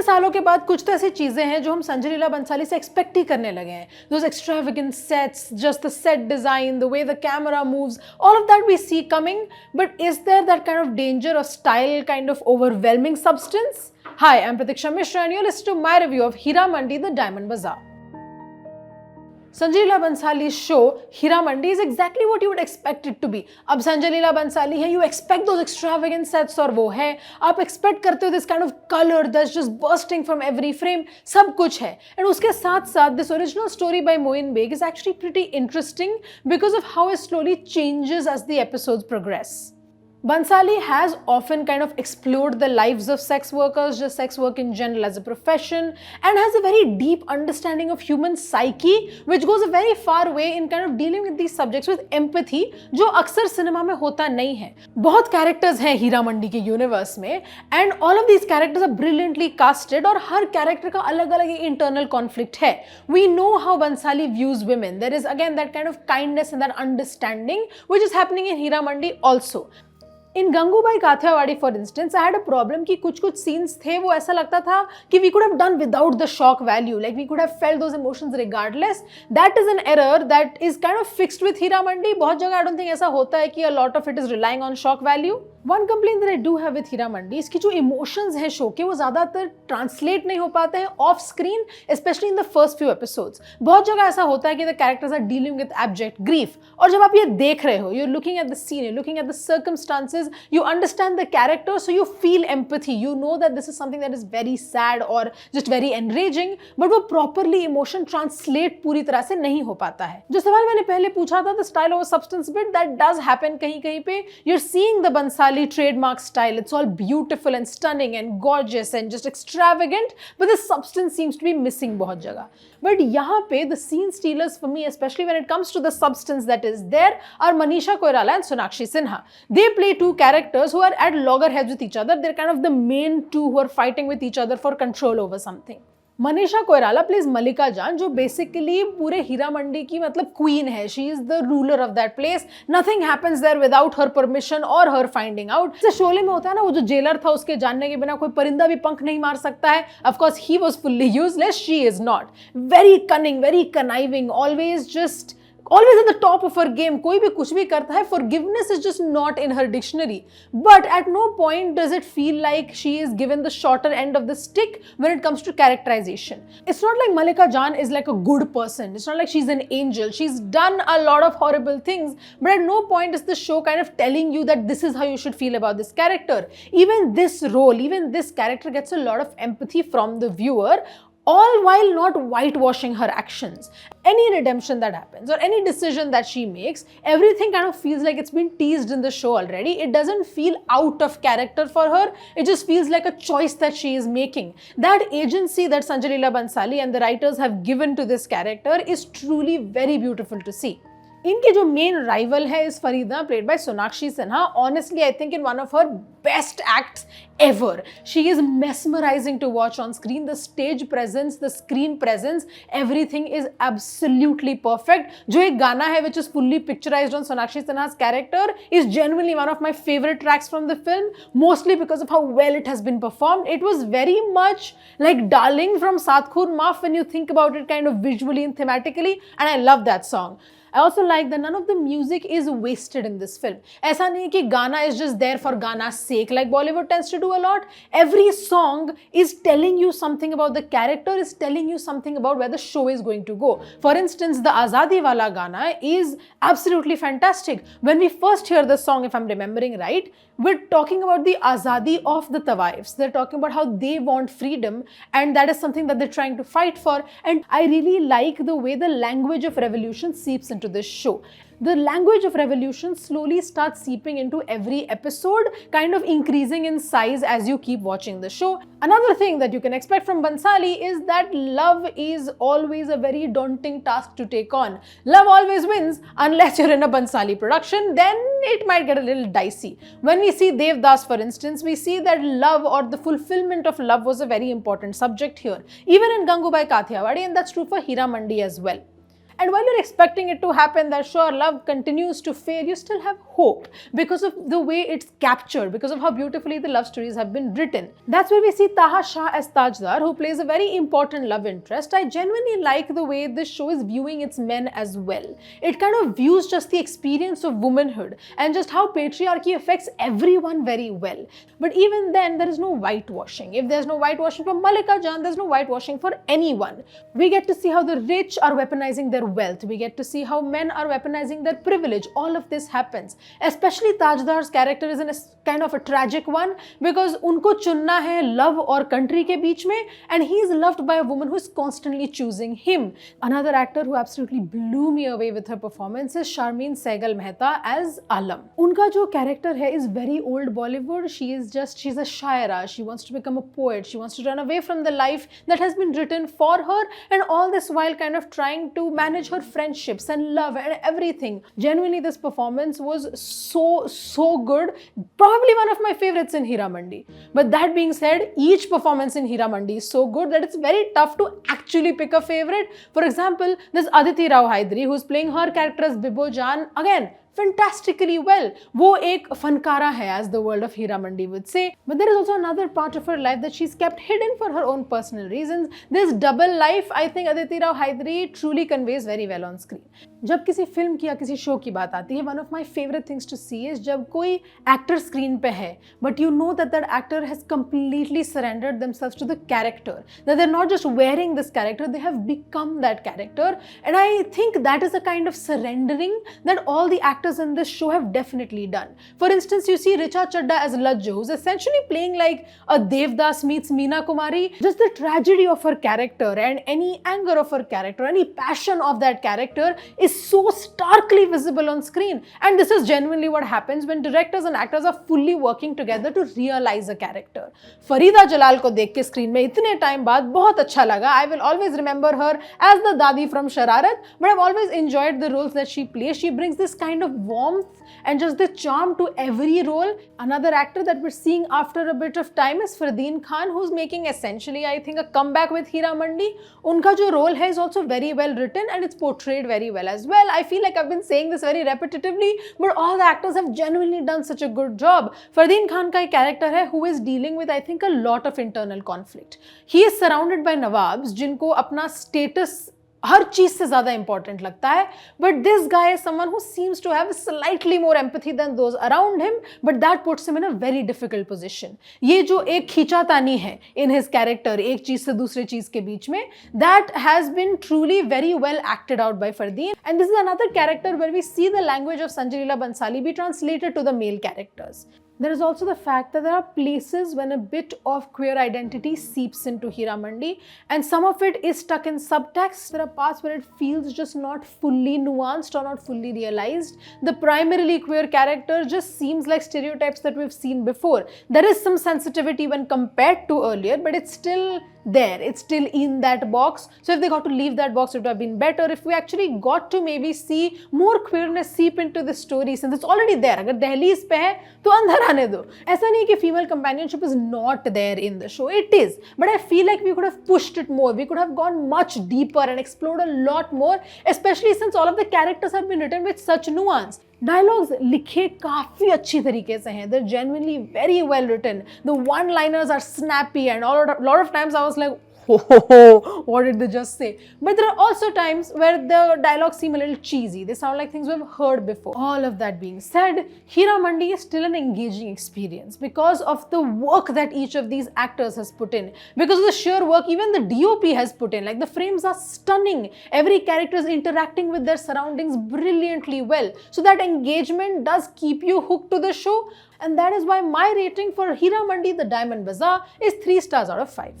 सालों के बाद कुछ तो ऐसी चीजें हैं जो हम संजय लीला बंसाली से एक्सपेक्ट ही करने लगे हैं. Those extravagant sets, just the set design, the way the camera moves, all of that we see coming. But is there that kind of danger of style kind of overwhelming substance? Hi, I'm Pratiksha Mishra and you're listening to my review of Heeramandi, the Diamond Bazaar. Sanjay Leela बंसाली's show Heeramandi is exactly what you would expect it to be. अब संजय लीला बंसाली है, you expect those extravagant sets और वो है, आप expect करते हो this kind of color that's just bursting from every frame, सब कुछ है. And उसके साथ साथ this original story by Moin Beg is actually pretty interesting because of how it slowly changes as the episodes progress. Bansali has often kind of explored the lives of sex workers, just sex work in general as a profession, and has a very deep understanding of human psyche, which goes a very far way in kind of dealing with these subjects with empathy, जो अक्सर cinema में होता नहीं है. बहुत characters हैं हीरामंडी के universe में, and all of these characters are brilliantly casted, और हर character का अलग-अलग internal conflict है. We know how Bansali views women. There is again that kind of kindness and that understanding, which is happening in Heeramandi also. In Gangubai Kathiawadi, for instance, I had a problem कि कुछ scenes थे वो ऐसा लगता था कि we could have done without the shock value, like we could have felt those emotions regardless. That is an error that is kind of fixed with Heeramandi. बहुत जगह I don't think ऐसा होता है कि a lot of it is relying on shock value. One complaint that I do have with Heeramandi is कि जो emotions हैं show के वो ज़्यादातर translate नहीं हो पाते हैं off screen, especially in the first few episodes. बहुत जगह ऐसा होता है कि the characters are dealing with abject grief, और जब आप ये देख रहे हो, you're looking at the scene, you're looking at the circumstances, you understand the character, so you feel empathy. You know that this is something that is very sad or just very enraging, but वो properly emotion translate पूरी तरह से नहीं हो पाता है. जो सवाल मैंने पहले पूछा था, the style over substance bit, that does happen कहीं-कहीं पे. You're seeing the Bansali trademark style. It's all beautiful and stunning and gorgeous and just extravagant, but the substance seems to be missing बहुत जगह. But यहाँ पे the scene stealers for me, especially when it comes to the substance that is there, are Manisha Koirala and Sonakshi Sinha. They play two characters who are at loggerheads with each other. They're kind of the main two who are fighting with each other for control over something. Manisha Koirala plays Malika Jan, जो basically पूरे हीरामंडी की मतलब queen है. She is the ruler of that place. Nothing happens there without her permission or her finding out. जैसे शोले में होता है ना, वो जो जेलर था उसके जानने के बिना कोई परिंदा भी पंख नहीं मार सकता है. Of course, he was fully useless. She is not. Very cunning, very conniving, always at the top of her game. कोई भी कुछ भी करता है, forgiveness is just not in her dictionary. But at no point does it feel like she is given the shorter end of the stick when it comes to characterization. It's not like Malika Jan is like a good person. It's not like she's an angel. She's done a lot of horrible things, but at no point is the show kind of telling you that this is how you should feel about this character. Even this role, even this character gets a lot of empathy from the viewer, all while not whitewashing her actions. Any redemption that happens or any decision that she makes, everything kind of feels like it's been teased in the show already. It doesn't feel out of character for her. It just feels like a choice that she is making. That agency that Sanjay Leela Bhansali and the writers have given to this character is truly very beautiful to see. इनकी जो main rival है इस Farida, played by Sonakshi Sinha, honestly I think in one of her best acts ever. She is mesmerizing to watch on screen. The stage presence, the screen presence, everything is absolutely perfect. जो एक गाना है which is fully picturized on Sonakshi Sinha's character is genuinely one of my favorite tracks from the film, mostly because of how well it has been performed. It was very much like Darling from Saath Khoon Maaf when you think about it kind of visually and thematically, and I love that song. I also like that none of the music is wasted in this film. ऐसा नहीं कि गाना is just there for Gana's sake like Bollywood tends to do a lot. Every song is telling you something about the character, is telling you something about where the show is going to go. For instance, the Azadi Wala Gana is absolutely fantastic. When we first hear the song, if I'm remembering right, we're talking about the Azadi of the Tawaifs. They're talking about how they want freedom, and that is something that they're trying to fight for. And I really like the way the language of revolution seeps into this show. The language of revolution slowly starts seeping into every episode, kind of increasing in size as you keep watching the show. Another thing that you can expect from Bhansali is that love is always a very daunting task to take on. Love always wins, unless you're in a Bhansali production, then it might get a little dicey. When we see Devdas, for instance, we see that love or the fulfillment of love was a very important subject here, even in Gangubai Kathiawadi, and that's true for Heeramandi as well. And while you're expecting it to happen, that sure, love continues to fail, you still have hope because of the way it's captured, because of how beautifully the love stories have been written. That's where we see Taha Shah as Tajdar, who plays a very important love interest. I genuinely like the way this show is viewing its men as well. It kind of views just the experience of womanhood and just how patriarchy affects everyone very well. But even then, there is no whitewashing. If there's no whitewashing for Malika Jan, there's no whitewashing for anyone. We get to see how the rich are weaponizing their wealth. We get to see how men are weaponizing their privilege. All of this happens. Especially Tajdar's character is in a kind of a tragic one because unko chunna hai love or country ke beech mein, and he is loved by a woman who is constantly choosing him. Another actor who absolutely blew me away with her performance is Sharmeen Sehgal Mehta as Alam. Unka jo character hai is very old Bollywood. She's a shaira. She wants to become a poet. She wants to run away from the life that has been written for her, and all this while kind of trying to manage her friendships and love and everything. Genuinely, this performance was so good. Probably one of my favorites in Heeramandi. But that being said, each performance in Heeramandi is so good that it's very tough to actually pick a favorite. For example, there's Aditi Rao Hydari, who's playing her character as Bibo Jan. Again, fantastically well. वो एक फनकारा है, as the world of Heeramandi would say. But there is also another part of her life that she's kept hidden for her own personal reasons. This double life, I think Aditi Rao Hydari truly conveys very well on screen. जब किसी film की या किसी show की बात आती है, one of my favorite things to see is जब कोई एक्टर स्क्रीन पे है, but you know that that actor has completely surrendered themselves to the character, that they're not just wearing this character, they have become that character. And I think that is a kind of surrendering that all the actors in this show have definitely done. For instance, you see Richa Chadha as Lajju, who's essentially playing like a Devdas meets Meena Kumari. Just the tragedy of her character and any anger of her character, any passion of that character is so starkly visible on screen. And this is genuinely what happens when directors and actors are fully working together to realize a character. Farida Jalal ko dekh ke screen mein itne time baad bahut acha laga. I will always remember her as the Dadi from Shararat, but I've always enjoyed the roles that she plays. She brings this kind of warmth and just the charm to every role. Another actor that we're seeing after a bit of time is Fardeen Khan, who's making essentially, I think, a comeback with Heeramandi. Unka jo role hai is also very well written and it's portrayed very well as well. I feel like I've been saying this very repetitively, but all the actors have genuinely done such a good job. Fardeen Khan ka character hai who is dealing with, I think, a lot of internal conflict. He is surrounded by Nawabs जिनको अपना status हर चीज से ज्यादा important लगता है, but this guy is someone who seems to have slightly more empathy than those around him, but that puts him in a very difficult position. ये जो एक खींचातानी है इन हिज कैरेक्टर एक चीज से दूसरे चीज के बीच में, that has been truly very well acted out by Fardeen. And this is another character where we see the language of Sanjay Leela Bhansali be translated to the male characters. There is also the fact that there are places when a bit of queer identity seeps into Heeramandi, and some of it is stuck in subtext. There are parts where it feels just not fully nuanced or not fully realized. The primarily queer character just seems like stereotypes that we've seen before. There is some sensitivity when compared to earlier, but it's still there. It's still in that box. So if they got to leave that box, it would have been better. If we actually got to maybe see more queerness seep into the story, since it's already there. अगर दहलीज पे है तो अंदर आने दो. ऐसा नहीं कि female companionship is not there in the show. It is. But I feel like we could have pushed it more. We could have gone much deeper and explored a lot more, especially since all of the characters have been written with such nuance. Dialogues लिखे काफी अच्छी तरीके से हैं. They're genuinely very well written. The one-liners are snappy, and a lot of times I was like, oh, what did they just say? But there are also times where the dialogues seem a little cheesy. They sound like things we've heard before. All of that being said, Heeramandi is still an engaging experience because of the work that each of these actors has put in. Because of the sheer work even the DOP has put in. Like, the frames are stunning. Every character is interacting with their surroundings brilliantly well. So that engagement does keep you hooked to the show. And that is why my rating for Heeramandi, the Diamond Bazaar, is 3 stars out of 5.